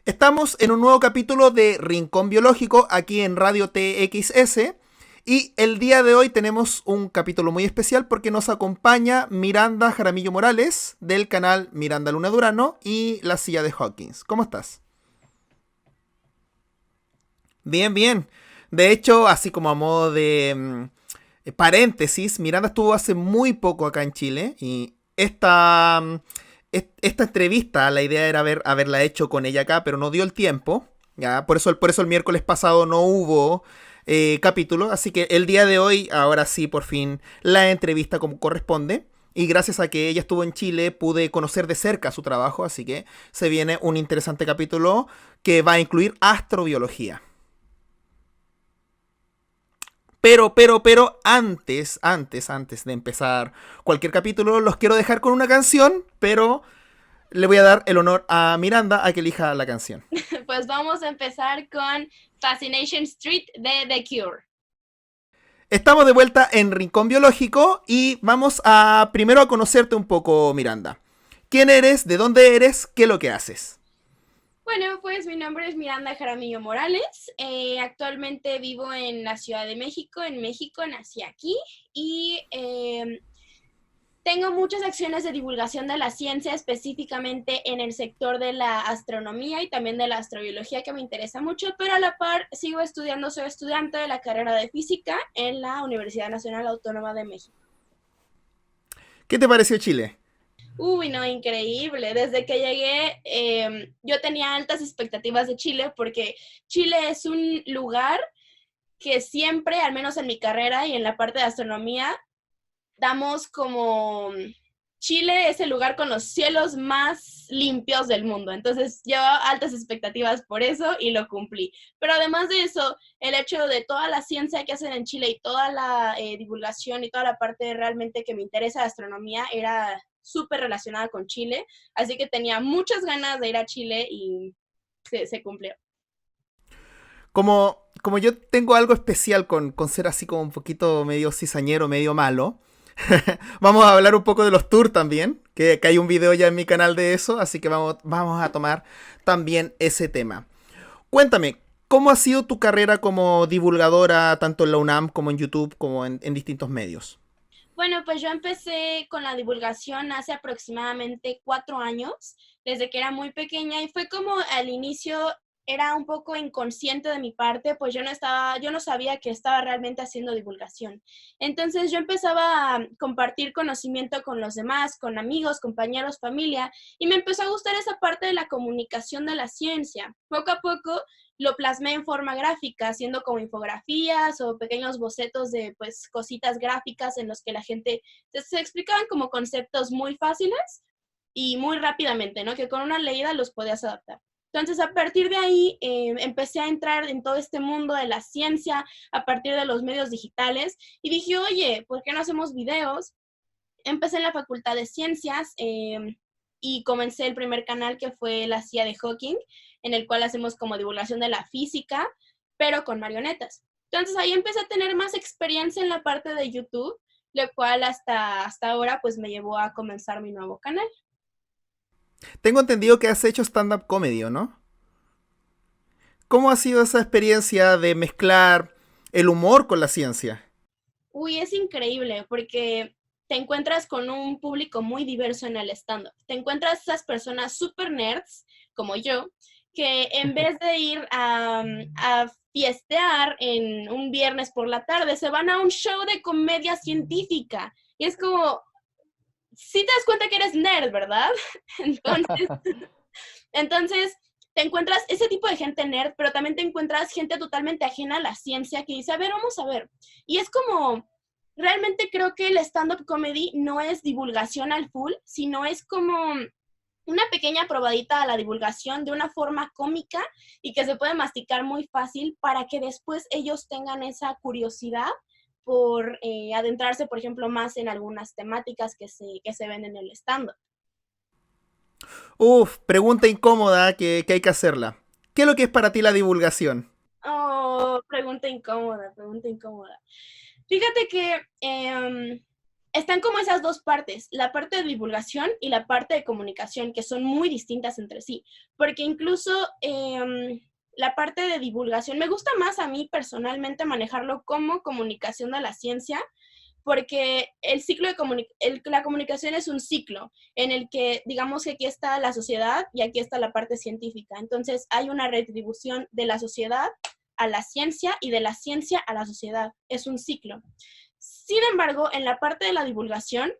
Estamos en un nuevo capítulo de Rincón Biológico aquí en Radio TXS y el día de hoy tenemos un capítulo muy especial porque nos acompaña Miranda Jaramillo Morales del canal Miranda Luna Durano y La Silla de Hawkins. ¿Cómo estás? Bien, bien. De hecho, así como a modo de paréntesis, Miranda estuvo hace muy poco acá en Chile y esta entrevista, la idea era haberla hecho con ella acá, pero no dio el tiempo. ¿Ya? Por eso el miércoles pasado no hubo capítulo, así que el día de hoy, ahora sí, por fin, la entrevista como corresponde. Y gracias a que ella estuvo en Chile, pude conocer de cerca su trabajo, así que se viene un interesante capítulo que va a incluir astrobiología. Pero, antes de empezar cualquier capítulo, los quiero dejar con una canción, pero le voy a dar el honor a Miranda a que elija la canción. Pues vamos a empezar con Fascination Street de The Cure. Estamos de vuelta en Rincón Biológico y vamos a primero a conocerte un poco, Miranda. ¿Quién eres? ¿De dónde eres? ¿Qué es lo que haces? Bueno, pues mi nombre es Miranda Jaramillo Morales. Actualmente vivo en la Ciudad de México. En México nací aquí y tengo muchas acciones de divulgación de la ciencia, específicamente en el sector de la astronomía y también de la astrobiología, que me interesa mucho, pero a la par sigo estudiando, soy estudiante de la carrera de física en la Universidad Nacional Autónoma de México. ¿Qué te pareció Chile? Uy, no, increíble. Desde que llegué, yo tenía altas expectativas de Chile porque Chile es un lugar que siempre, al menos en mi carrera y en la parte de astronomía, damos como Chile es el lugar con los cielos más limpios del mundo. Entonces, llevaba altas expectativas por eso y lo cumplí. Pero además de eso, el hecho de toda la ciencia que hacen en Chile y toda la divulgación y toda la parte realmente que me interesa de astronomía era súper relacionada con Chile. Así que tenía muchas ganas de ir a Chile y se cumplió. Como yo tengo algo especial con ser así como un poquito medio cizañero, medio malo, vamos a hablar un poco de los tours también, que hay un video ya en mi canal de eso, así que vamos a tomar también ese tema. Cuéntame, ¿cómo ha sido tu carrera como divulgadora tanto en la UNAM como en YouTube como en distintos medios? Bueno, pues yo empecé con la divulgación hace aproximadamente 4 años, desde que era muy pequeña y fue como al inicio era un poco inconsciente de mi parte, pues yo no sabía que estaba realmente haciendo divulgación. Entonces yo empezaba a compartir conocimiento con los demás, con amigos, compañeros, familia, y me empezó a gustar esa parte de la comunicación de la ciencia. Poco a poco lo plasmé en forma gráfica, haciendo como infografías o pequeños bocetos de pues cositas gráficas en los que la gente se explicaban como conceptos muy fáciles y muy rápidamente, ¿no? Que con una leída los podías adaptar. Entonces, a partir de ahí, empecé a entrar en todo este mundo de la ciencia a partir de los medios digitales y dije, oye, ¿por qué no hacemos videos? Empecé en la Facultad de Ciencias y comencé el primer canal que fue La Silla de Hawking, en el cual hacemos como divulgación de la física, pero con marionetas. Entonces ahí empecé a tener más experiencia en la parte de YouTube, lo cual hasta ahora pues me llevó a comenzar mi nuevo canal. Tengo entendido que has hecho stand-up comedy, ¿o no? ¿Cómo ha sido esa experiencia de mezclar el humor con la ciencia? Uy, es increíble porque te encuentras con un público muy diverso en el stand-up. Te encuentras esas personas super nerds, como yo, que en vez de ir a fiestear en un viernes por la tarde, se van a un show de comedia científica. Y es como, sí te das cuenta que eres nerd, ¿verdad? Entonces, entonces, te encuentras ese tipo de gente nerd, pero también te encuentras gente totalmente ajena a la ciencia que dice, a ver, vamos a ver. Y es como, realmente creo que el stand-up comedy no es divulgación al full, sino es como una pequeña probadita a la divulgación de una forma cómica y que se puede masticar muy fácil para que después ellos tengan esa curiosidad por adentrarse, por ejemplo, más en algunas temáticas que se ven en el stand-up. Uf, pregunta incómoda que hay que hacerla. ¿Qué es lo que es para ti la divulgación? Oh, pregunta incómoda, pregunta incómoda. Fíjate que están como esas dos partes, la parte de divulgación y la parte de comunicación, que son muy distintas entre sí, porque incluso la parte de divulgación, me gusta más a mí personalmente manejarlo como comunicación de la ciencia, porque el ciclo de la comunicación es un ciclo en el que digamos que aquí está la sociedad y aquí está la parte científica. Entonces hay una retribución de la sociedad a la ciencia y de la ciencia a la sociedad. Es un ciclo. Sin embargo, en la parte de la divulgación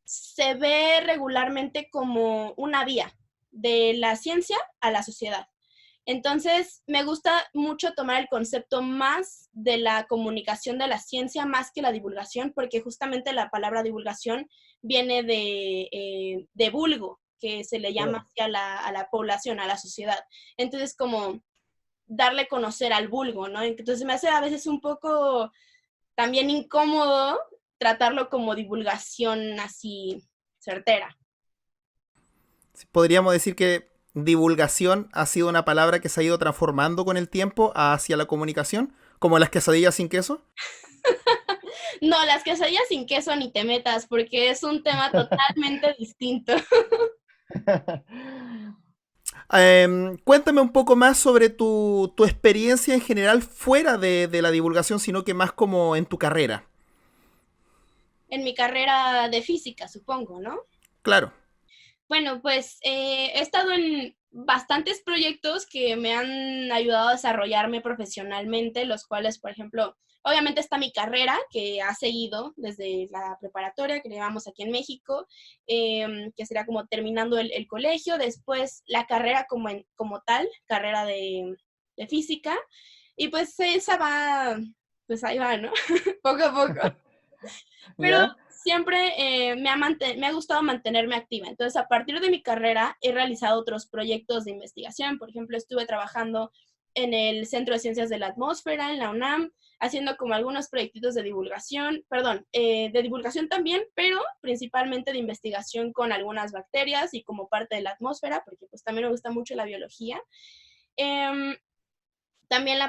se ve regularmente como una vía de la ciencia a la sociedad. Entonces, me gusta mucho tomar el concepto más de la comunicación de la ciencia más que la divulgación, porque justamente la palabra divulgación viene de vulgo, que se le llama Claro. a la población, a la sociedad. Entonces, como darle a conocer al vulgo, ¿no? Entonces, me hace a veces un poco también incómodo tratarlo como divulgación así certera. Podríamos decir que divulgación ha sido una palabra que se ha ido transformando con el tiempo hacia la comunicación, como las quesadillas sin queso. No, las quesadillas sin queso ni te metas, porque es un tema totalmente distinto. Cuéntame un poco más sobre tu experiencia en general fuera de la divulgación, sino que más como en tu carrera. En mi carrera de física, supongo, ¿no? Claro. Bueno, pues he estado en bastantes proyectos que me han ayudado a desarrollarme profesionalmente, los cuales, por ejemplo, obviamente está mi carrera, que ha seguido desde la preparatoria que llevamos aquí en México, que sería como terminando el colegio, después la carrera como tal, carrera de física, y pues esa va, pues ahí va, ¿no? Poco a poco. Pero ¿Ya? siempre me ha gustado mantenerme activa. Entonces, a partir de mi carrera, he realizado otros proyectos de investigación. Por ejemplo, estuve trabajando en el Centro de Ciencias de la Atmósfera, en la UNAM, haciendo como algunos proyectitos de divulgación, perdón, de divulgación también, pero principalmente de investigación con algunas bacterias y como parte de la atmósfera, porque pues también me gusta mucho la biología. Eh, también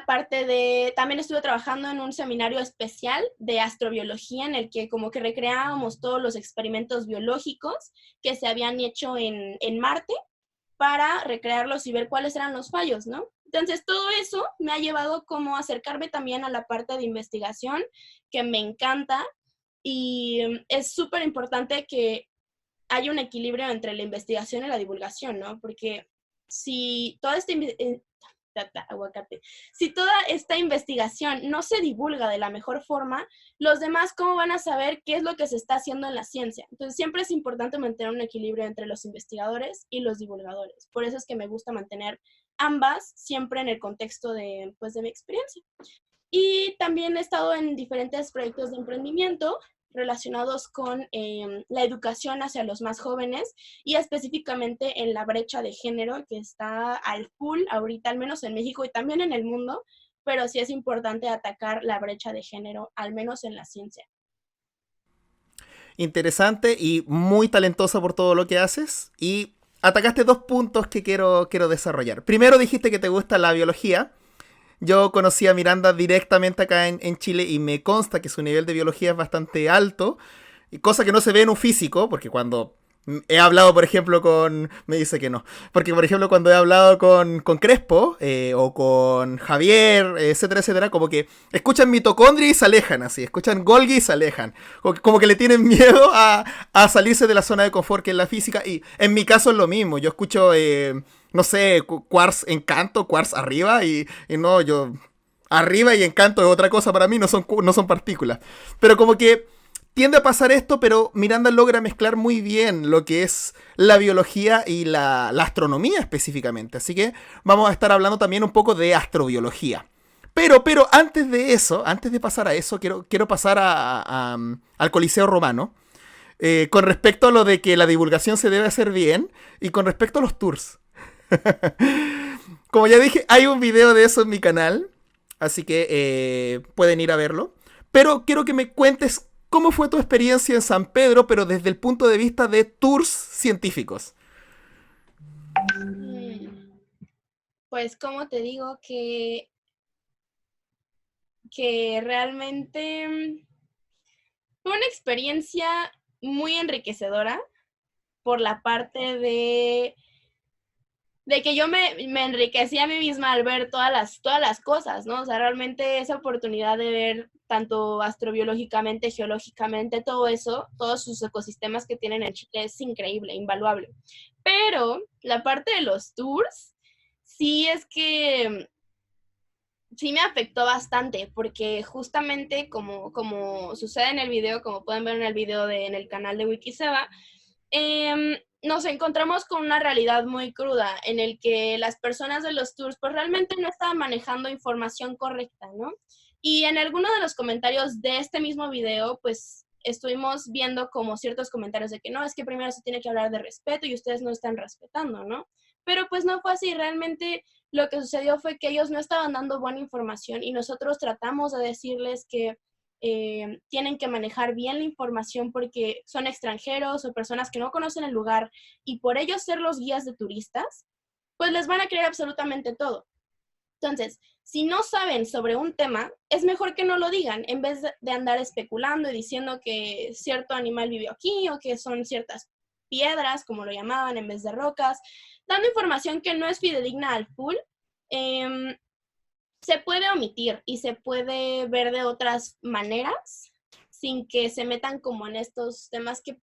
también estuve trabajando en un seminario especial de astrobiología en el que como que recreábamos todos los experimentos biológicos que se habían hecho en Marte para recrearlos y ver cuáles eran los fallos, ¿no? Entonces, todo eso me ha llevado como a acercarme también a la parte de investigación que me encanta y es súper importante que haya un equilibrio entre la investigación y la divulgación, ¿no? Porque si toda aguacate. Si toda esta investigación no se divulga de la mejor forma, los demás, ¿cómo van a saber qué es lo que se está haciendo en la ciencia? Entonces, siempre es importante mantener un equilibrio entre los investigadores y los divulgadores. Por eso es que me gusta mantener ambas siempre en el contexto de, pues, de mi experiencia. Y también he estado en diferentes proyectos de emprendimiento relacionados con la educación hacia los más jóvenes y específicamente en la brecha de género que está al full ahorita, al menos en México y también en el mundo, pero sí es importante atacar la brecha de género, al menos en la ciencia. Interesante y muy talentosa por todo lo que haces. Y atacaste dos puntos que quiero desarrollar. Primero dijiste que te gusta la biología. Yo conocí a Miranda directamente acá en Chile y me consta que su nivel de biología es bastante alto, y cosa que no se ve en un físico, porque cuando he hablado, por ejemplo, con... Me dice que no. Porque, por ejemplo, cuando he hablado con Crespo o con Javier, etcétera, etcétera, como que escuchan mitocondria y se alejan así, escuchan Golgi y se alejan. Como que le tienen miedo a salirse de la zona de confort que es la física. Y en mi caso es lo mismo. Yo escucho, no sé, Quartz Encanto, Quartz arriba y no, yo... Arriba y Encanto es otra cosa para mí, no son partículas. Pero como que tiende a pasar esto, pero Miranda logra mezclar muy bien lo que es la biología y la astronomía específicamente. Así que vamos a estar hablando también un poco de astrobiología. Pero antes de eso, antes de pasar a eso, quiero pasar al Coliseo Romano. Con respecto a lo de que la divulgación se debe hacer bien y con respecto a los tours. Como ya dije, hay un video de eso en mi canal. Así que pueden ir a verlo. Pero quiero que me cuentes cómo fue tu experiencia en San Pedro, pero desde el punto de vista de tours científicos. Pues, como te digo que realmente Fue una experiencia muy enriquecedora por la parte de que yo me enriquecí a mí misma al ver todas las cosas, ¿no? O sea, realmente esa oportunidad de ver tanto astrobiológicamente, geológicamente, todo eso, todos sus ecosistemas que tienen en Chile es increíble, invaluable. Pero la parte de los tours, sí es que sí me afectó bastante, porque justamente como sucede en el video, como pueden ver en el video en el canal de Wikiseba, nos encontramos con una realidad muy cruda en el que las personas de los tours pues realmente no estaban manejando información correcta, ¿no? Y en alguno de los comentarios de este mismo video, pues estuvimos viendo como ciertos comentarios de que no, es que primero se tiene que hablar de respeto y ustedes no están respetando, ¿no? Pero pues no fue así, realmente lo que sucedió fue que ellos no estaban dando buena información y nosotros tratamos de decirles que tienen que manejar bien la información porque son extranjeros o personas que no conocen el lugar y por ellos ser los guías de turistas, pues les van a creer absolutamente todo. Entonces, si no saben sobre un tema, es mejor que no lo digan en vez de andar especulando y diciendo que cierto animal vivió aquí o que son ciertas piedras, como lo llamaban, en vez de rocas, dando información que no es fidedigna al full. Eh, Se puede omitir y se puede ver de otras maneras sin que se metan como en estos temas que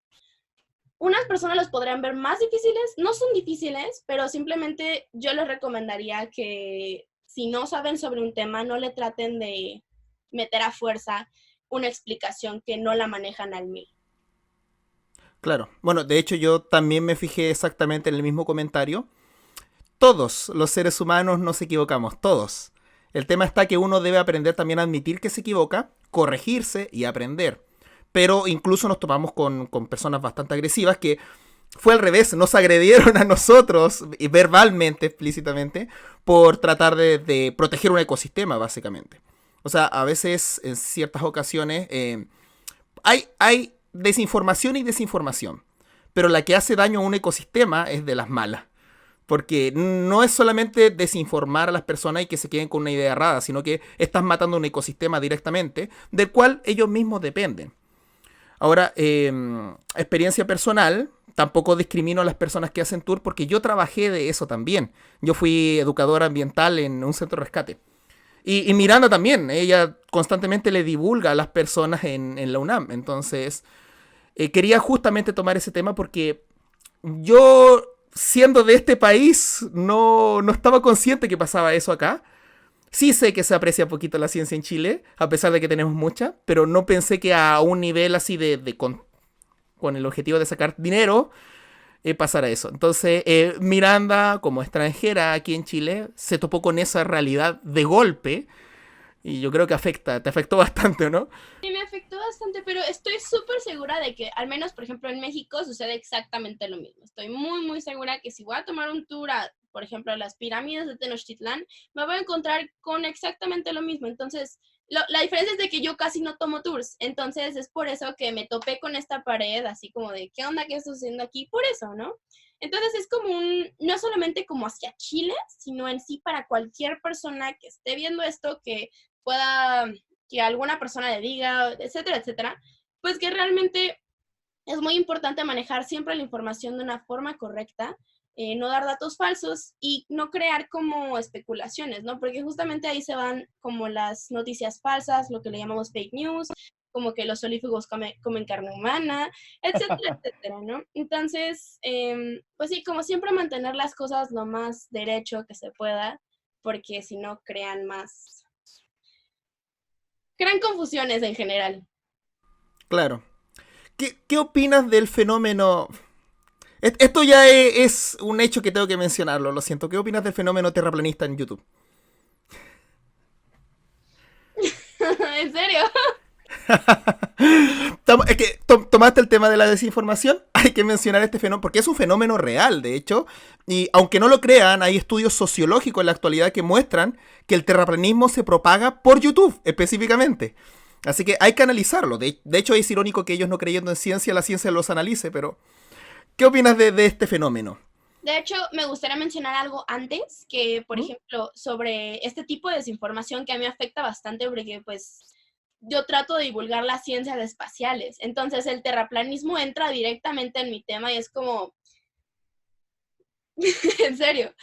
unas personas los podrían ver más difíciles, no son difíciles, pero simplemente yo les recomendaría que si no saben sobre un tema, no le traten de meter a fuerza una explicación que no la manejan al mil. Claro. Bueno, de hecho yo también me fijé exactamente en el mismo comentario. Todos los seres humanos nos equivocamos, todos. El tema está que uno debe aprender también a admitir que se equivoca, corregirse y aprender. Pero incluso nos topamos con personas bastante agresivas que fue al revés, nos agredieron a nosotros verbalmente, explícitamente, por tratar de proteger un ecosistema, básicamente. O sea, a veces, en ciertas ocasiones, hay desinformación y desinformación. Pero la que hace daño a un ecosistema es de las malas. Porque no es solamente desinformar a las personas y que se queden con una idea errada, sino que estás matando un ecosistema directamente, del cual ellos mismos dependen. Ahora, experiencia personal, tampoco discrimino a las personas que hacen tour porque yo trabajé de eso también. Yo fui educadora ambiental en un centro de rescate. Y Miranda también, ella constantemente le divulga a las personas en la UNAM. Entonces, quería justamente tomar ese tema porque yo, siendo de este país, no estaba consciente que pasaba eso acá. Sí sé que se aprecia poquito la ciencia en Chile, a pesar de que tenemos mucha, pero no pensé que a un nivel así con el objetivo de sacar dinero pasara eso. Entonces, Miranda, como extranjera aquí en Chile, se topó con esa realidad de golpe y yo creo que te afectó bastante, ¿no? Sí, me afectó bastante, pero estoy súper segura de que, al menos, por ejemplo, en México sucede exactamente lo mismo. Estoy muy, muy segura que si voy a tomar un tour a, por ejemplo, a las pirámides de Tenochtitlán, me voy a encontrar con exactamente lo mismo. Entonces, la diferencia es de que yo casi no tomo tours. Entonces, es por eso que me topé con esta pared, así como de, ¿qué onda que está sucediendo aquí? Por eso, ¿no? Entonces, es como no solamente como hacia Chile, sino en sí para cualquier persona que esté viendo esto, pueda que alguna persona le diga, etcétera, etcétera, pues que realmente es muy importante manejar siempre la información de una forma correcta, no dar datos falsos y no crear como especulaciones, ¿no? Porque justamente ahí se van como las noticias falsas, lo que le llamamos fake news, como que los olífagos comen carne humana, etcétera, etcétera, ¿no? Entonces, pues sí, como siempre mantener las cosas lo más derecho que se pueda, porque si no crean confusiones en general. Claro. ¿Qué opinas del fenómeno? Esto ya es un hecho que tengo que mencionarlo, lo siento. ¿Qué opinas del fenómeno terraplanista en YouTube? ¿En serio? Es que tomaste el tema de la desinformación, hay que mencionar este fenómeno, porque es un fenómeno real, de hecho, y aunque no lo crean, hay estudios sociológicos en la actualidad que muestran que el terraplanismo se propaga por YouTube, específicamente. Así que hay que analizarlo. De hecho, es irónico que ellos no creyendo en ciencia, la ciencia los analice, pero ¿qué opinas de este fenómeno? De hecho, me gustaría mencionar algo antes, que por ¿Mm? ejemplo, sobre este tipo de desinformación que a mí me afecta bastante, porque pues yo trato de divulgar las ciencias espaciales. Entonces el terraplanismo entra directamente en mi tema y es como, en serio.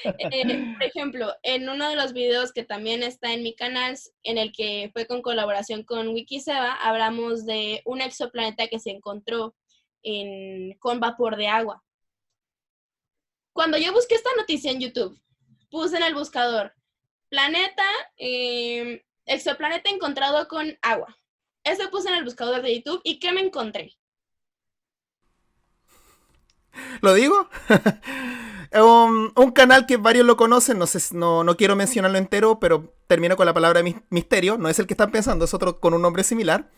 Por ejemplo, en uno de los videos que también está en mi canal, en el que fue con colaboración con Wikiseba, hablamos de un exoplaneta que se encontró con vapor de agua. Cuando yo busqué esta noticia en YouTube, puse en el buscador, planeta, exoplaneta encontrado con agua. Eso puse en el buscador de YouTube y ¿qué me encontré? ¿Lo digo? Un canal que varios lo conocen, no sé, no quiero mencionarlo entero, pero termino con la palabra misterio. No es el que están pensando, es otro con un nombre similar.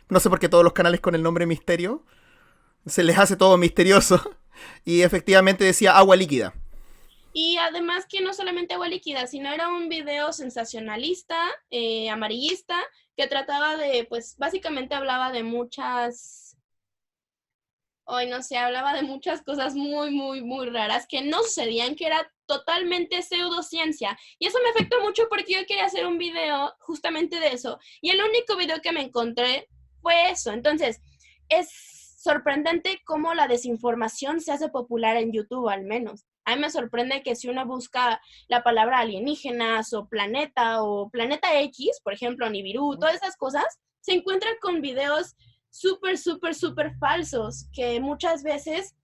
No sé por qué todos los canales con el nombre misterio se les hace todo misterioso. Y efectivamente decía agua líquida. Y además que no solamente agua líquida, sino era un video sensacionalista, amarillista, que trataba de, pues básicamente hablaba de muchas, hoy no sé, hablaba de muchas cosas muy, muy, muy raras que no sucedían, que era totalmente pseudociencia. Y eso me afectó mucho porque yo quería hacer un video justamente de eso. Y el único video que me encontré fue eso. Entonces, es sorprendente cómo la desinformación se hace popular en YouTube, al menos. A mí me sorprende que si uno busca la palabra alienígenas o planeta X, por ejemplo, Nibiru, todas esas cosas, se encuentra con videos súper, súper, súper falsos que muchas veces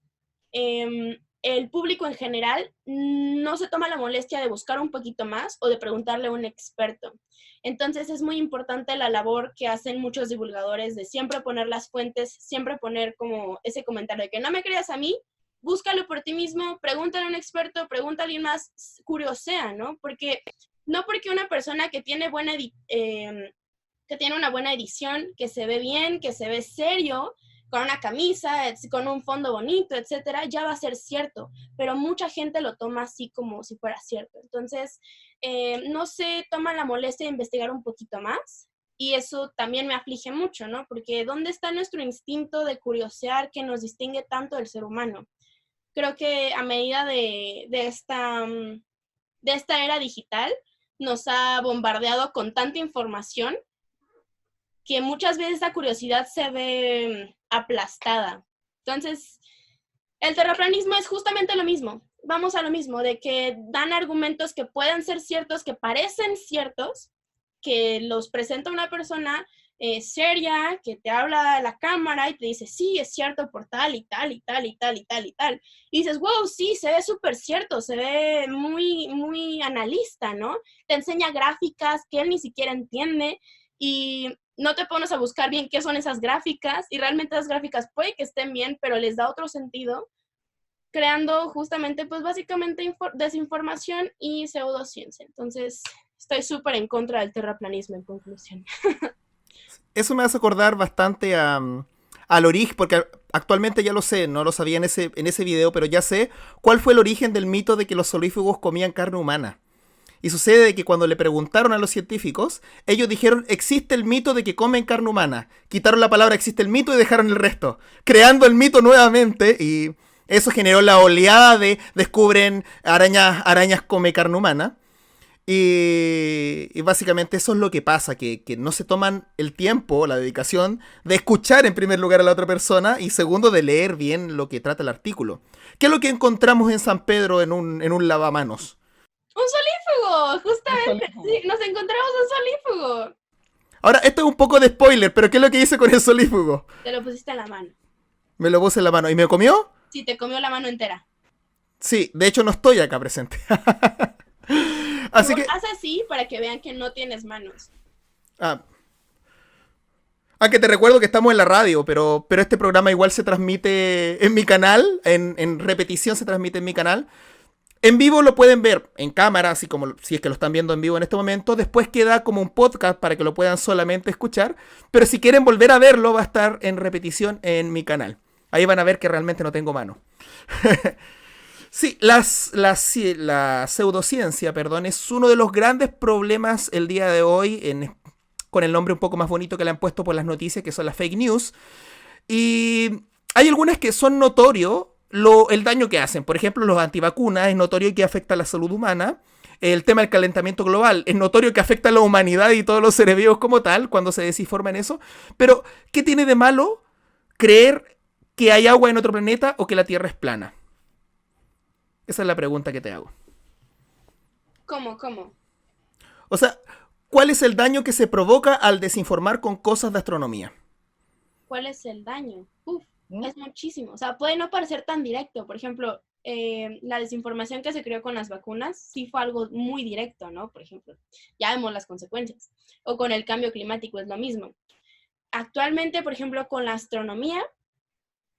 el público en general no se toma la molestia de buscar un poquito más o de preguntarle a un experto. Entonces es muy importante la labor que hacen muchos divulgadores de siempre poner las fuentes, siempre poner como ese comentario de que no me creas a mí, búscalo por ti mismo, pregúntale a un experto, pregúntale a alguien más, curiosea, ¿no? Porque no porque una persona que tiene que tiene una buena edición, que se ve bien, que se ve serio, con una camisa, con un fondo bonito, etcétera, ya va a ser cierto, pero mucha gente lo toma así como si fuera cierto. Entonces, no se toma la molestia de investigar un poquito más y eso también me aflige mucho, ¿no? Porque ¿dónde está nuestro instinto de curiosear que nos distingue tanto del ser humano? Creo que a medida de esta era digital, nos ha bombardeado con tanta información que muchas veces esa curiosidad se ve aplastada. Entonces, el terraplanismo es justamente lo mismo. Vamos a lo mismo, de que dan argumentos que pueden ser ciertos, que parecen ciertos, que los presenta una persona seria, que te habla a la cámara y te dice, sí, es cierto por tal y tal y tal y tal y tal y tal. Y dices, wow, sí, se ve súper cierto, se ve muy, muy analista, ¿no? Te enseña gráficas que él ni siquiera entiende y no te pones a buscar bien qué son esas gráficas y realmente las gráficas puede que estén bien, pero les da otro sentido, creando justamente, pues básicamente desinformación y pseudociencia. Entonces, estoy súper en contra del terraplanismo en conclusión. Eso me hace acordar bastante al origen, porque actualmente ya lo sé, no lo sabía en ese video, pero ya sé cuál fue el origen del mito de que los solífugos comían carne humana. Y sucede que cuando le preguntaron a los científicos, ellos dijeron, existe el mito de que comen carne humana. Quitaron la palabra existe el mito y dejaron el resto, creando el mito nuevamente, y eso generó la oleada de descubren arañas come carne humana. Y básicamente eso es lo que pasa, que no se toman el tiempo, la dedicación de escuchar en primer lugar a la otra persona y segundo de leer bien lo que trata el artículo. ¿Qué es lo que encontramos en San Pedro en un lavamanos? ¡Un solífugo! Justamente, sí, nos encontramos un solífugo. Ahora, esto es un poco de spoiler, pero ¿qué es lo que hice con el solífugo? Te lo pusiste en la mano. Me lo puse en la mano. ¿Y me comió? Sí, te comió la mano entera. Sí, de hecho no estoy acá presente. Así que... Haz así para que vean que no tienes manos. Que te recuerdo que estamos en la radio, pero este programa igual se transmite en mi canal, en repetición se transmite en mi canal. En vivo lo pueden ver en cámara, así como si es que lo están viendo en vivo en este momento. Después queda como un podcast para que lo puedan solamente escuchar. Pero si quieren volver a verlo, va a estar en repetición en mi canal. Ahí van a ver que realmente no tengo mano. Sí, la pseudociencia, perdón, es uno de los grandes problemas el día de hoy, con el nombre un poco más bonito que le han puesto por las noticias, que son las fake news. Y hay algunas que son notorios el daño que hacen. Por ejemplo, los antivacunas es notorio que afecta a la salud humana. el tema del calentamiento global. Es notorio que afecta a la humanidad y todos los seres vivos como tal cuando se desinforma en eso. Pero, ¿qué tiene de malo creer que hay agua en otro planeta o que la Tierra es plana? Esa es la pregunta que te hago. ¿Cómo? O sea, ¿cuál es el daño que se provoca al desinformar con cosas de astronomía? ¿Cuál es el daño? Uf, ¿Mm? es muchísimo. O sea, puede no parecer tan directo. Por ejemplo, la desinformación que se creó con las vacunas sí fue algo muy directo, ¿no? Por ejemplo, ya vemos las consecuencias. O con el cambio climático es lo mismo. Actualmente, por ejemplo, con la astronomía,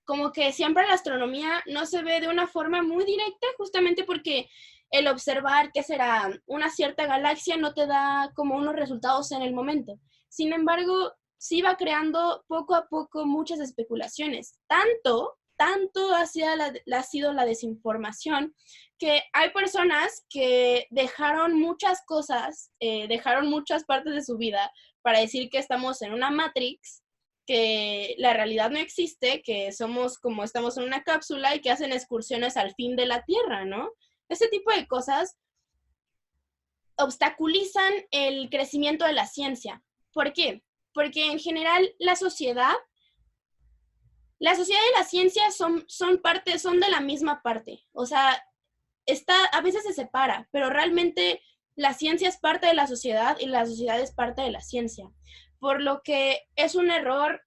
como que siempre la astronomía no se ve de una forma muy directa, justamente porque el observar qué será una cierta galaxia no te da como unos resultados en el momento. Sin embargo, sí va creando poco a poco muchas especulaciones. Tanto ha sido la desinformación que hay personas que dejaron muchas cosas, dejaron muchas partes de su vida para decir que estamos en una Matrix, que la realidad no existe, que somos como estamos en una cápsula y que hacen excursiones al fin de la Tierra, ¿no? Ese tipo de cosas obstaculizan el crecimiento de la ciencia. ¿Por qué? Porque en general la sociedad y la ciencia son de la misma parte. O sea, a veces se separa, pero realmente la ciencia es parte de la sociedad y la sociedad es parte de la ciencia. Por lo que es un error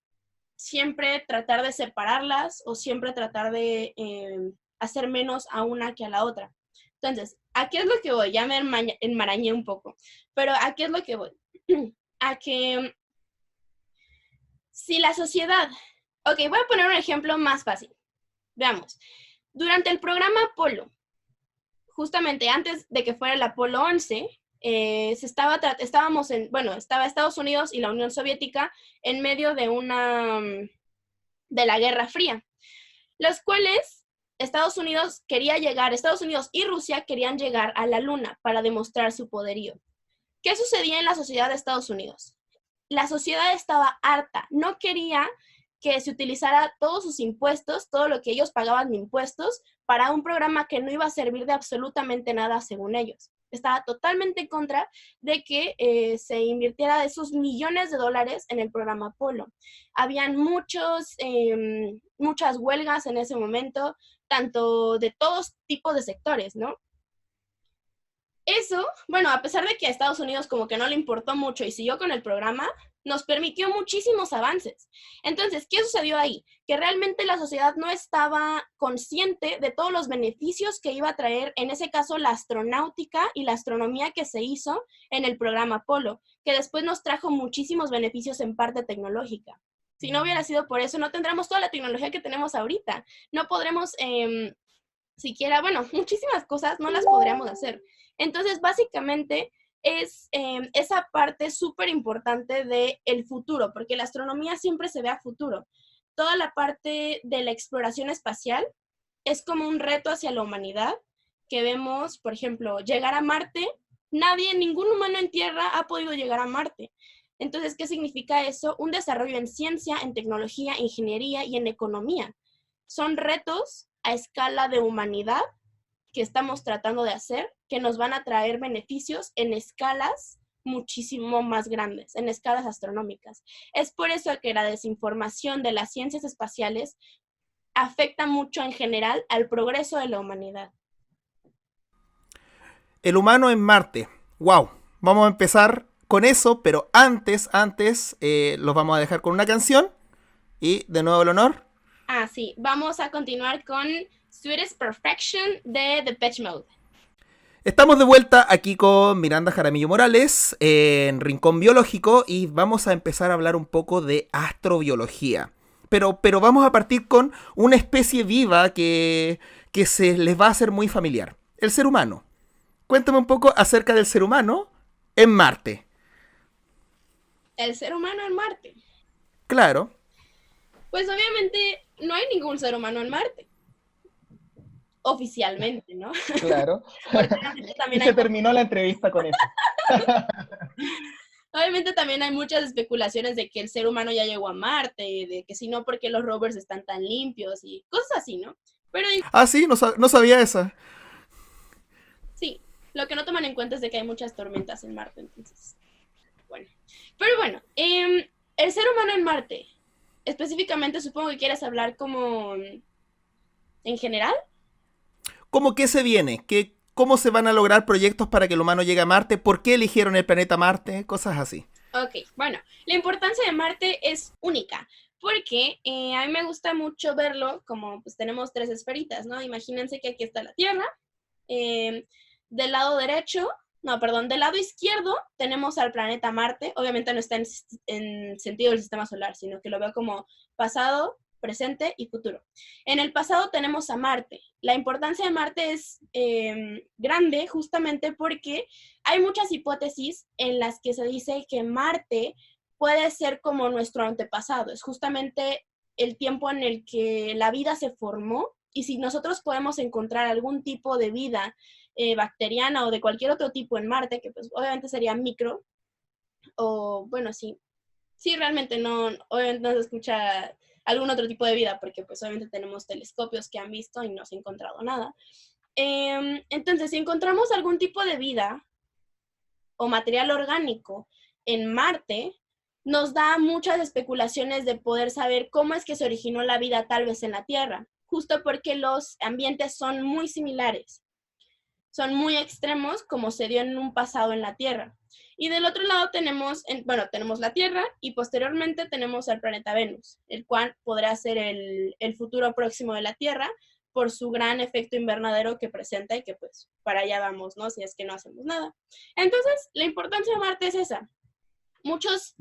siempre tratar de separarlas o siempre tratar de hacer menos a una que a la otra. Entonces, ¿a qué es lo que voy? Ya me enmarañé un poco, pero ¿a qué es lo que voy? A que si la sociedad... Ok, voy a poner un ejemplo más fácil. Veamos. Durante el programa Apolo, justamente antes de que fuera el Apolo 11, estaba Estados Unidos y la Unión Soviética en medio de la Guerra Fría, los cuales Estados Unidos y Rusia querían llegar a la Luna para demostrar su poderío. ¿Qué sucedía en la sociedad de Estados Unidos? La sociedad estaba harta, no quería que se utilizara todos sus impuestos, todo lo que ellos pagaban de impuestos, para un programa que no iba a servir de absolutamente nada según ellos. Estaba totalmente en contra de que se invirtiera esos millones de dólares en el programa Apolo. Habían muchas huelgas en ese momento, tanto de todos tipos de sectores, ¿no? Eso, bueno, a pesar de que a Estados Unidos como que no le importó mucho y siguió con el programa, nos permitió muchísimos avances. Entonces, ¿qué sucedió ahí? Que realmente la sociedad no estaba consciente de todos los beneficios que iba a traer, en ese caso, la astronáutica y la astronomía que se hizo en el programa Apolo, que después nos trajo muchísimos beneficios en parte tecnológica. Si no hubiera sido por eso, no tendríamos toda la tecnología que tenemos ahorita. No podremos siquiera, bueno, muchísimas cosas no las podríamos hacer. Entonces, básicamente es esa parte súper importante del futuro, porque la astronomía siempre se ve a futuro. Toda la parte de la exploración espacial es como un reto hacia la humanidad, que vemos, por ejemplo, llegar a Marte. Ningún humano en Tierra ha podido llegar a Marte. Entonces, ¿qué significa eso? Un desarrollo en ciencia, en tecnología, ingeniería y en economía. Son retos a escala de humanidad que estamos tratando de hacer, que nos van a traer beneficios en escalas muchísimo más grandes, en escalas astronómicas. Es por eso que la desinformación de las ciencias espaciales afecta mucho en general al progreso de la humanidad. El humano en Marte. ¡Wow! Vamos a empezar con eso, pero antes, los vamos a dejar con una canción. Y de nuevo el honor. Ah, sí. Vamos a continuar con Sweetest Perfection de Depeche Mode. Estamos de vuelta aquí con Miranda Jaramillo Morales en Rincón Biológico y vamos a empezar a hablar un poco de astrobiología. Pero vamos a partir con una especie viva que se les va a hacer muy familiar. El ser humano. Cuéntame un poco acerca del ser humano en Marte. El ser humano en Marte. Claro. Pues obviamente no hay ningún ser humano en Marte. Oficialmente, ¿no? Claro. También y se terminó la entrevista con eso. Obviamente también hay muchas especulaciones de que el ser humano ya llegó a Marte, de que si no, porque los rovers están tan limpios y cosas así, ¿no? Pero sí, no sabía esa. sí, Lo que no toman en cuenta es de que hay muchas tormentas en Marte, entonces, bueno. Pero bueno, el ser humano en Marte, específicamente supongo que quieres hablar como en general. ¿Cómo que se viene? ¿Cómo se van a lograr proyectos para que el humano llegue a Marte? ¿Por qué eligieron el planeta Marte? Cosas así. Ok, bueno, la importancia de Marte es única, porque a mí me gusta mucho verlo como pues tenemos tres esferitas, ¿no? Imagínense que aquí está la Tierra, eh, del lado derecho, no, perdón, del lado izquierdo tenemos al planeta Marte, obviamente no está en sentido del sistema solar, sino que lo veo como pasado, presente y futuro. En el pasado tenemos a Marte. La importancia de Marte es grande justamente porque hay muchas hipótesis en las que se dice que Marte puede ser como nuestro antepasado. Es justamente el tiempo en el que la vida se formó y si nosotros podemos encontrar algún tipo de vida bacteriana o de cualquier otro tipo en Marte, que pues obviamente sería micro, o bueno, sí, sí realmente no, obviamente no se escucha algún otro tipo de vida, porque pues obviamente tenemos telescopios que han visto y no se ha encontrado nada. Entonces, si encontramos algún tipo de vida o material orgánico en Marte, nos da muchas especulaciones de poder saber cómo es que se originó la vida tal vez en la Tierra, justo porque los ambientes son muy similares, son muy extremos como se dio en un pasado en la Tierra. Y del otro lado tenemos, bueno, tenemos la Tierra y posteriormente tenemos al planeta Venus, el cual podrá ser el futuro próximo de la Tierra por su gran efecto invernadero que presenta y que pues para allá vamos, ¿no? Si es que no hacemos nada. Entonces, la importancia de Marte es esa. Muchos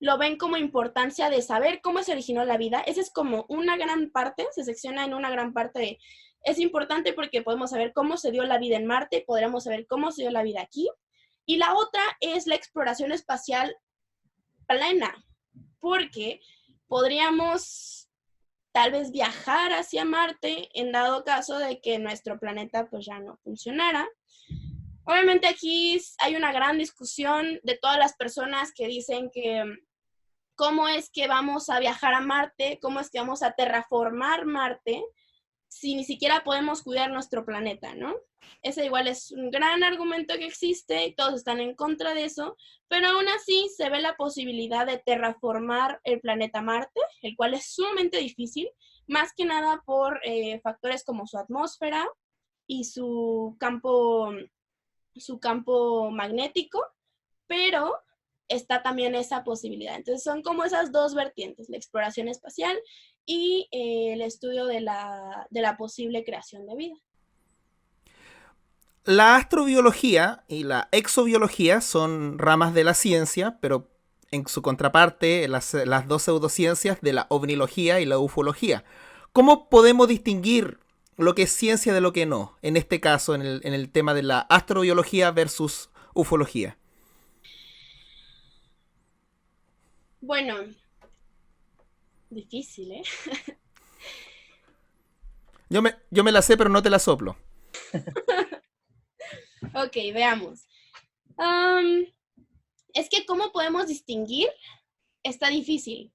lo ven como importancia de saber cómo se originó la vida. Esa es como una gran parte, se secciona en una gran parte de, es importante porque podemos saber cómo se dio la vida en Marte, podremos saber cómo se dio la vida aquí. Y la otra es la exploración espacial plena, porque podríamos tal vez viajar hacia Marte en dado caso de que nuestro planeta pues ya no funcionara. Obviamente aquí hay una gran discusión de todas las personas que dicen que cómo es que vamos a viajar a Marte, cómo es que vamos a terraformar Marte si ni siquiera podemos cuidar nuestro planeta, ¿no? Ese igual es un gran argumento que existe y todos están en contra de eso, pero aún así se ve la posibilidad de terraformar el planeta Marte, el cual es sumamente difícil, más que nada por factores como su atmósfera y su campo magnético, pero está también esa posibilidad. Entonces son como esas dos vertientes, la exploración espacial y el estudio de la posible creación de vida. La astrobiología y la exobiología son ramas de la ciencia, pero en su contraparte, las dos pseudociencias de la ovnilogía y la ufología. ¿Cómo podemos distinguir lo que es ciencia de lo que no? En este caso, en el tema de la astrobiología versus ufología. Bueno, difícil, ¿eh? Yo me la sé, pero no te la soplo. Ok, veamos. Es que cómo podemos distinguir está difícil,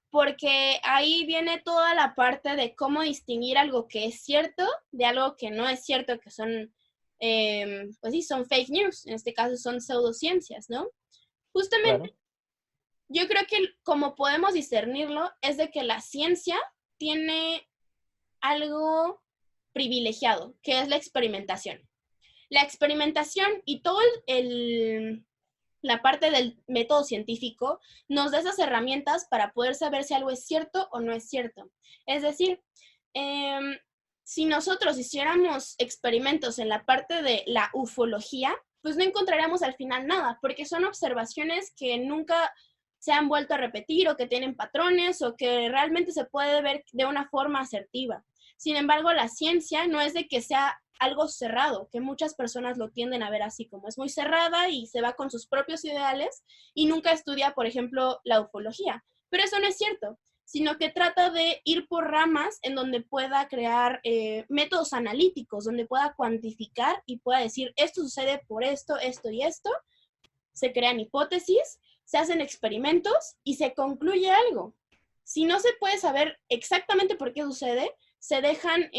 porque ahí viene toda la parte de cómo distinguir algo que es cierto de algo que no es cierto, que son, pues sí, son fake news, en este caso son pseudociencias, ¿no? Justamente, Claro. yo creo que como podemos discernirlo es de que la ciencia tiene algo privilegiado, que es la experimentación. La experimentación y todo la parte del método científico nos da esas herramientas para poder saber si algo es cierto o no es cierto. Es decir, si nosotros hiciéramos experimentos en la parte de la ufología, pues no encontraríamos al final nada, porque son observaciones que nunca se han vuelto a repetir o que tienen patrones o que realmente se puede ver de una forma asertiva. Sin embargo, la ciencia no es de que sea algo cerrado, que muchas personas lo tienden a ver así, como es muy cerrada y se va con sus propios ideales y nunca estudia, por ejemplo, la ufología. Pero eso no es cierto, sino que trata de ir por ramas en donde pueda crear métodos analíticos, donde pueda cuantificar y pueda decir, esto sucede por esto, esto y esto. Se crean hipótesis, se hacen experimentos y se concluye algo. Si no se puede saber exactamente por qué sucede, se dejan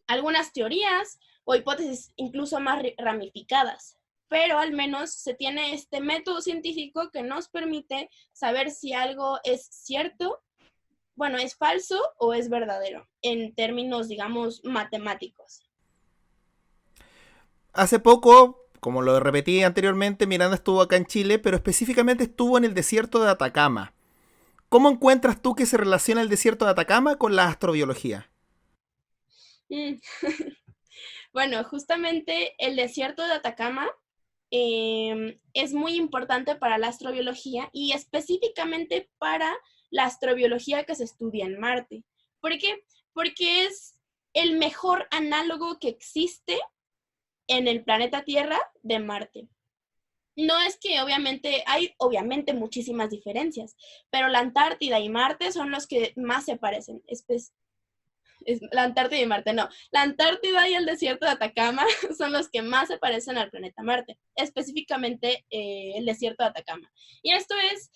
algunas teorías o hipótesis incluso más ramificadas. Pero al menos se tiene este método científico que nos permite saber si algo es cierto, bueno, es falso o es verdadero, en términos, digamos, matemáticos. Hace poco, como lo repetí anteriormente, Miranda estuvo acá en Chile, pero específicamente estuvo en el desierto de Atacama. ¿Cómo encuentras tú que se relaciona el desierto de Atacama con la astrobiología? Mm. Bueno, justamente el desierto de Atacama es muy importante para la astrobiología y específicamente para la astrobiología que se estudia en Marte. ¿Por qué? Porque es el mejor análogo que existe en el planeta Tierra de Marte. No es que hay obviamente muchísimas diferencias, pero la Antártida y Marte son los que más se parecen. La Antártida y Marte, no. La Antártida y el desierto de Atacama son los que más se parecen al planeta Marte, específicamente el desierto de Atacama. Y esto es,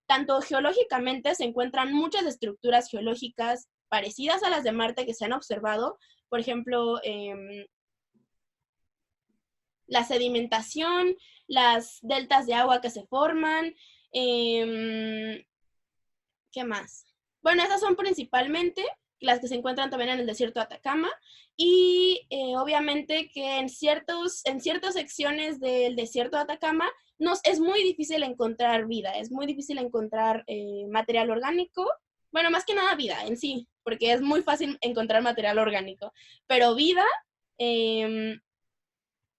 tanto geológicamente se encuentran muchas estructuras geológicas parecidas a las de Marte que se han observado, por ejemplo, la sedimentación, las deltas de agua que se forman, ¿qué más? Bueno, esas son principalmente las que se encuentran también en el desierto de Atacama y obviamente que en ciertas secciones del desierto de Atacama es muy difícil encontrar vida, es muy difícil encontrar material orgánico, bueno, más que nada vida en sí, porque es muy fácil encontrar material orgánico, pero vida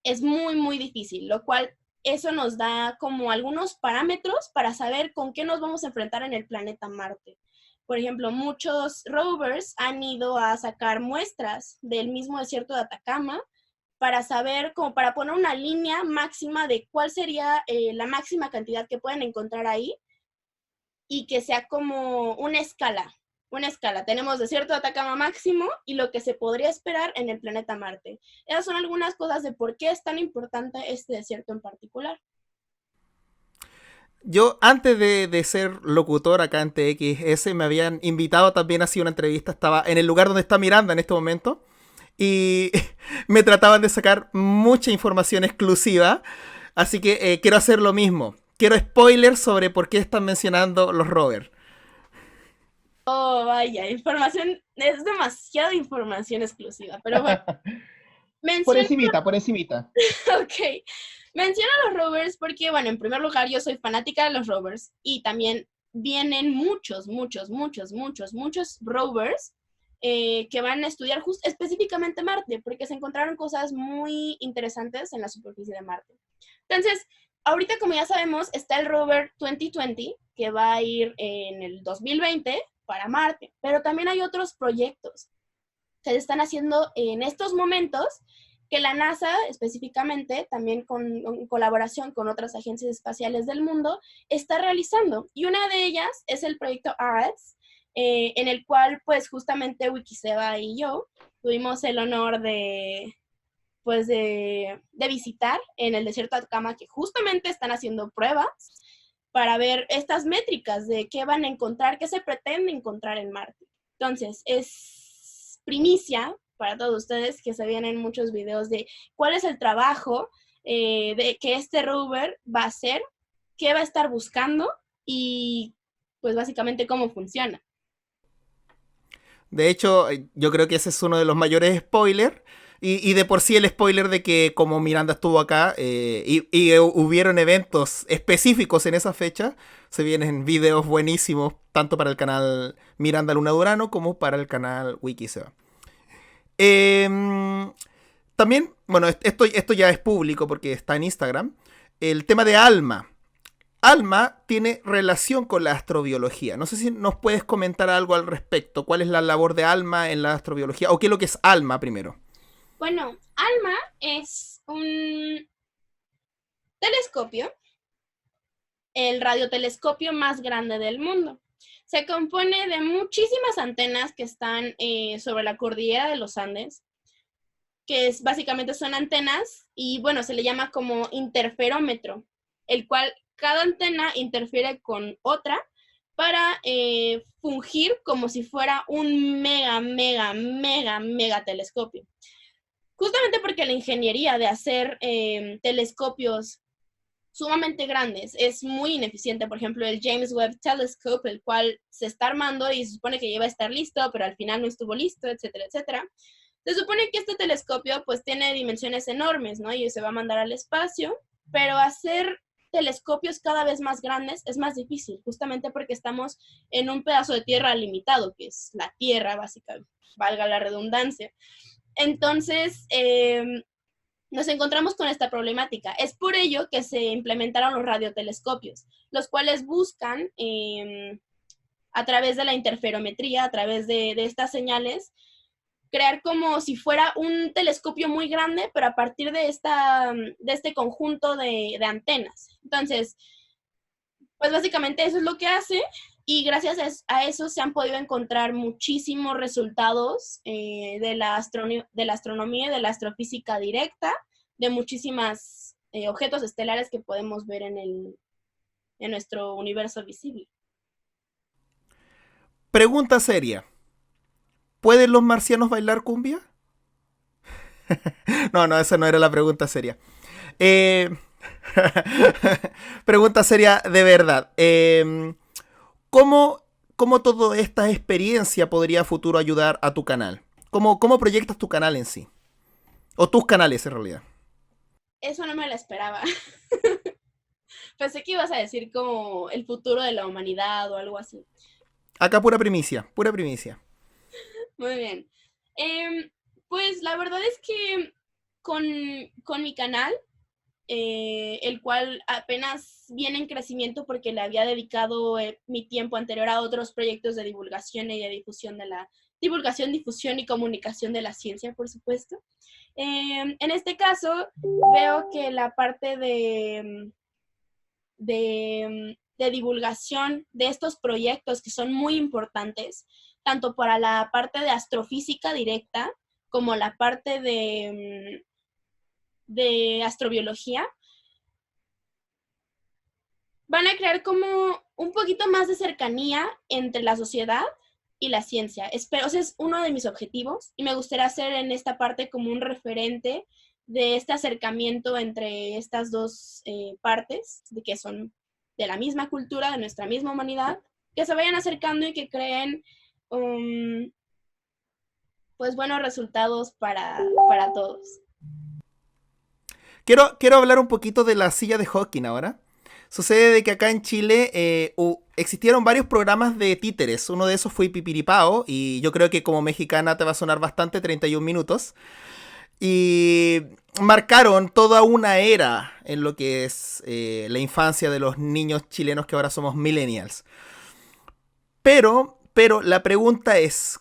es muy, muy difícil, lo cual eso nos da como algunos parámetros para saber con qué nos vamos a enfrentar en el planeta Marte. Por ejemplo, muchos rovers han ido a sacar muestras del mismo desierto de Atacama para saber, como para poner una línea máxima de cuál sería la máxima cantidad que pueden encontrar ahí y que sea como una escala. Una escala. Tenemos desierto de Atacama máximo y lo que se podría esperar en el planeta Marte. Esas son algunas cosas de por qué es tan importante este desierto en particular. Yo, antes de ser locutor acá en TXS, me habían invitado también a hacer una entrevista. Estaba en el lugar donde está Miranda en este momento. Y me trataban de sacar mucha información exclusiva. Así que quiero hacer lo mismo. Quiero spoilers sobre por qué están mencionando los rovers. Oh, vaya, información, es demasiada información exclusiva, pero bueno, Por menciono, encimita, por encimita. ok, menciono a los rovers porque, bueno, en primer lugar yo soy fanática de los rovers y también vienen muchos rovers que van a estudiar específicamente Marte, porque se encontraron cosas muy interesantes en la superficie de Marte. Entonces, ahorita como ya sabemos, está el rover 2020, que va a ir en el 2020 para Marte, pero también hay otros proyectos que se están haciendo en estos momentos que la NASA específicamente, también en colaboración con otras agencias espaciales del mundo, está realizando. Y una de ellas es el proyecto ARES, en el cual pues justamente Wikiseba y yo tuvimos el honor pues de visitar en el desierto de Atacama, que justamente están haciendo pruebas para ver estas métricas de qué van a encontrar, qué se pretende encontrar en Marte. Entonces, es primicia para todos ustedes que se vienen muchos videos de cuál es el trabajo de que este rover va a hacer, qué va a estar buscando y pues básicamente cómo funciona. De hecho, yo creo que ese es uno de los mayores spoilers. Y de por sí el spoiler de que como Miranda estuvo acá y hubieron eventos específicos en esa fecha, se vienen videos buenísimos tanto para el canal Miranda Luna Durano como para el canal Wikiseba. Eh, También, bueno, esto ya es público porque está en Instagram. El tema de Alma. Alma tiene relación con la astrobiología. No sé si nos puedes comentar algo al respecto. ¿Cuál es la labor de Alma en la astrobiología? ¿O qué es lo que es Alma primero? Bueno, ALMA es un telescopio, el radiotelescopio más grande del mundo. Se compone de muchísimas antenas que están sobre la cordillera de los Andes, que básicamente son antenas y bueno, se le llama como interferómetro, el cual cada antena interfiere con otra para fungir como si fuera un mega telescopio. justamente porque la ingeniería de hacer telescopios sumamente grandes es muy ineficiente. Por ejemplo, el James Webb Telescope, el cual se está armando y se supone que iba a estar listo, pero al final no estuvo listo, etcétera, etcétera. Se supone que este telescopio pues tiene dimensiones enormes, ¿no? Y se va a mandar al espacio, pero hacer telescopios cada vez más grandes es más difícil, justamente porque estamos en un pedazo de tierra limitado, que es la Tierra, básicamente, valga la redundancia. Entonces, nos encontramos con esta problemática. Es por ello que se implementaron los radiotelescopios, los cuales buscan, a través de la interferometría, a través de estas señales, crear como si fuera un telescopio muy grande, pero a partir de este conjunto de antenas. Entonces, pues básicamente eso es lo que hace, y gracias a eso se han podido encontrar muchísimos resultados de la astronomía y de la astrofísica directa, de muchísimos objetos estelares que podemos ver en nuestro universo visible. Pregunta seria. ¿Pueden los marcianos bailar cumbia? No, esa no era la pregunta seria. Pregunta seria de verdad. ¿Cómo toda esta experiencia podría a futuro ayudar a tu canal? ¿Cómo proyectas tu canal en sí? O tus canales en realidad. Eso no me lo esperaba. Pensé que ibas a decir como el futuro de la humanidad o algo así. Acá pura primicia, pura primicia. Muy bien. Pues la verdad es que con mi canal, el cual apenas viene en crecimiento porque le había dedicado mi tiempo anterior a otros proyectos de divulgación y de difusión de la divulgación, difusión y comunicación de la ciencia, por supuesto. En este caso, veo que la parte de divulgación de estos proyectos que son muy importantes, tanto para la parte de astrofísica directa como la parte de astrobiología, van a crear como un poquito más de cercanía entre la sociedad y la ciencia. Espero, ese es uno de mis objetivos, y me gustaría ser en esta parte como un referente de este acercamiento entre estas dos partes, de que son de la misma cultura, de nuestra misma humanidad, que se vayan acercando y que creen pues buenos resultados para todos. Quiero hablar un poquito de la silla de Hawking ahora. Sucede de que acá en Chile existieron varios programas de títeres. Uno de esos fue Pipiripao, y yo creo que como mexicana te va a sonar bastante, 31 minutos. Y marcaron toda una era en lo que es la infancia de los niños chilenos que ahora somos millennials. Pero la pregunta es,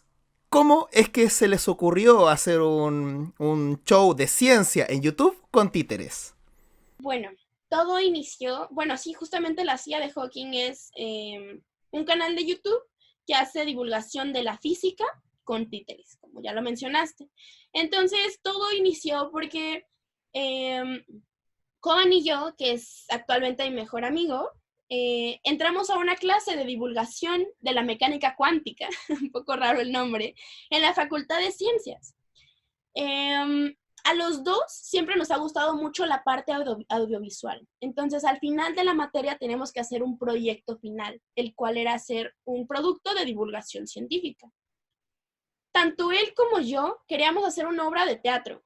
¿cómo es que se les ocurrió hacer un show de ciencia en YouTube con títeres? Bueno, todo inició, bueno, sí, justamente la silla de Hawking es un canal de YouTube que hace divulgación de la física con títeres, como ya lo mencionaste. Entonces, todo inició porque Coban y yo, que es actualmente mi mejor amigo, entramos a una clase de divulgación de la mecánica cuántica, un poco raro el nombre, en la Facultad de Ciencias. A los dos siempre nos ha gustado mucho la parte audiovisual. Entonces, al final de la materia tenemos que hacer un proyecto final, el cual era hacer un producto de divulgación científica. Tanto él como yo queríamos hacer una obra de teatro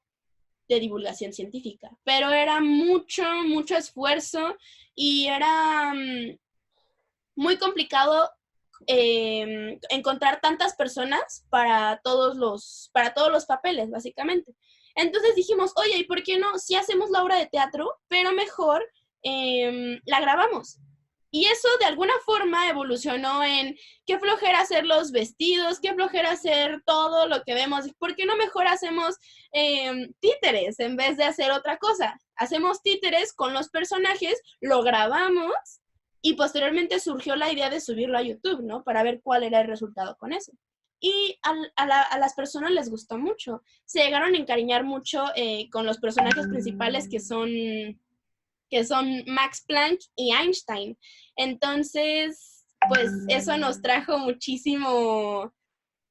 de divulgación científica, pero era mucho esfuerzo y era muy complicado encontrar tantas personas para todos los papeles, básicamente. Entonces dijimos, oye, ¿y por qué no? Si hacemos la obra de teatro, pero mejor la grabamos. Y eso de alguna forma evolucionó en qué flojera hacer los vestidos, qué flojera hacer todo lo que vemos. ¿Por qué no mejor hacemos títeres en vez de hacer otra cosa? Hacemos títeres con los personajes, lo grabamos y posteriormente surgió la idea de subirlo a YouTube, ¿no? Para ver cuál era el resultado con eso. Y a las personas les gustó mucho. Se llegaron a encariñar mucho con los personajes principales que son Max Planck y Einstein. Entonces, pues eso nos trajo muchísimo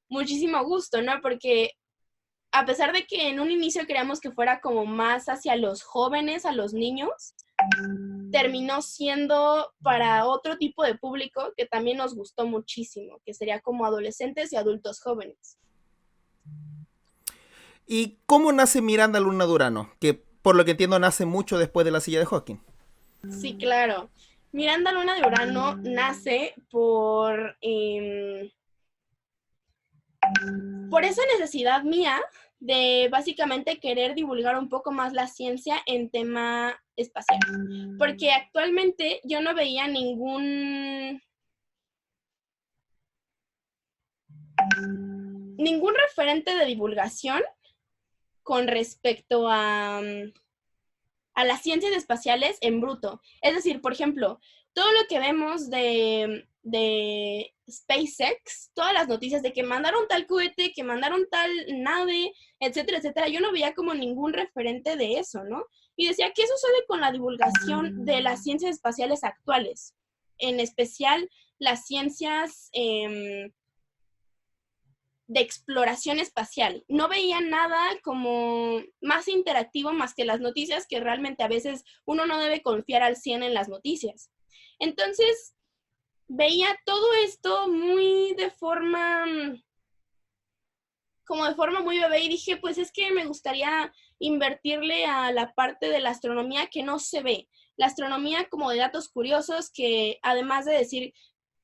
gusto, ¿no? Porque a pesar de que en un inicio queríamos que fuera como más hacia los jóvenes, a los niños, terminó siendo para otro tipo de público que también nos gustó muchísimo, que sería como adolescentes y adultos jóvenes. ¿Y cómo nace Miranda Luna Durano? Que por lo que entiendo nace mucho después de La Silla de Hawking. Sí, claro. Miranda Luna Durano nace por esa necesidad mía de básicamente querer divulgar un poco más la ciencia en tema espacial. Porque actualmente yo no veía ningún referente de divulgación con respecto a las ciencias espaciales en bruto. Es decir, por ejemplo, todo lo que vemos de SpaceX, todas las noticias de que mandaron tal cohete, que mandaron tal nave, etcétera, etcétera, yo no veía como ningún referente de eso, ¿no? Y decía, ¿qué sucede con la divulgación de las ciencias espaciales actuales? En especial las ciencias de exploración espacial. No veía nada como más interactivo más que las noticias, que realmente a veces uno no debe confiar al 100 en las noticias. Entonces, veía todo esto muy de forma muy bebé y dije, pues es que me gustaría invertirle a la parte de la astronomía que no se ve. La astronomía como de datos curiosos que además de decir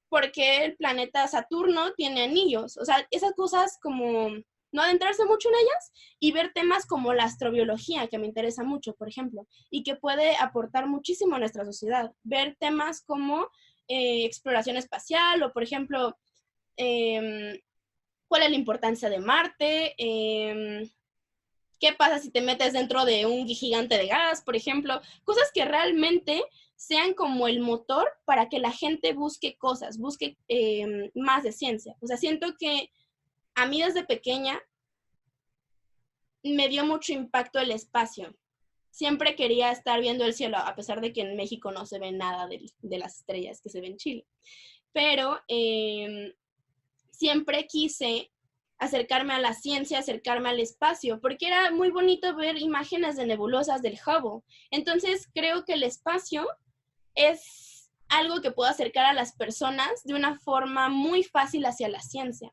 por qué el planeta Saturno tiene anillos. O sea, esas cosas como no adentrarse mucho en ellas y ver temas como la astrobiología, que me interesa mucho, por ejemplo, y que puede aportar muchísimo a nuestra sociedad. Ver temas como exploración espacial o, por ejemplo, cuál es la importancia de Marte, qué pasa si te metes dentro de un gigante de gas, por ejemplo, cosas que realmente sean como el motor para que la gente busque cosas, busque más de ciencia. O sea, siento que a mí desde pequeña me dio mucho impacto el espacio. Siempre quería estar viendo el cielo, a pesar de que en México no se ve nada de las estrellas que se ven en Chile. Pero siempre quise acercarme a la ciencia, acercarme al espacio, porque era muy bonito ver imágenes de nebulosas del Hubble. Entonces, creo que el espacio es algo que puede acercar a las personas de una forma muy fácil hacia la ciencia.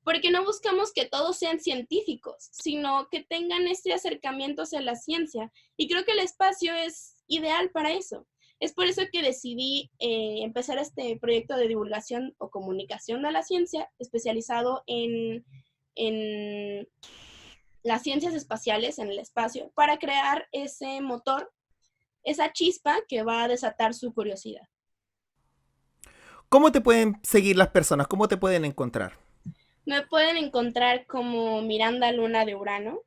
Porque no buscamos que todos sean científicos, sino que tengan este acercamiento hacia la ciencia. Y creo que el espacio es ideal para eso. Es por eso que decidí empezar este proyecto de divulgación o comunicación de la ciencia, especializado en las ciencias espaciales, en el espacio, para crear ese motor, esa chispa que va a desatar su curiosidad. ¿Cómo te pueden seguir las personas? ¿Cómo te pueden encontrar? Me pueden encontrar como Miranda Luna de Urano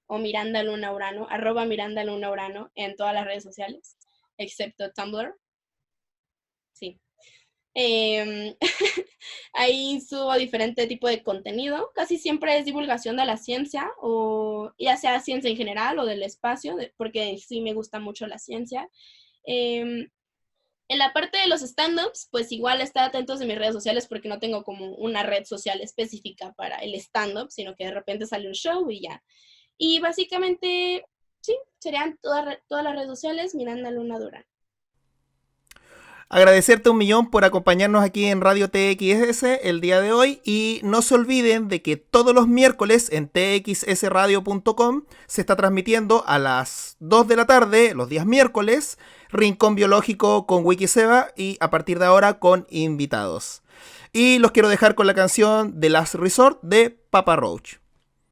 o Miranda Luna Urano, @Miranda Luna Urano en todas las redes sociales, excepto Tumblr. Sí. Ahí subo diferente tipo de contenido. Casi siempre es divulgación de la ciencia, o ya sea ciencia en general o del espacio, porque sí me gusta mucho la ciencia. En la parte de los stand-ups, pues igual estar atentos en mis redes sociales porque no tengo como una red social específica para el stand-up, sino que de repente sale un show y ya. Y básicamente, sí, serían todas las redes sociales Miranda Luna Durano. Agradecerte 1.000.000 por acompañarnos aquí en Radio TXS el día de hoy y no se olviden de que todos los miércoles en txsradio.com se está transmitiendo a las 2 de la tarde, los días miércoles, Rincón Biológico con Wikiseba y a partir de ahora con invitados. Y los quiero dejar con la canción The Last Resort de Papa Roach.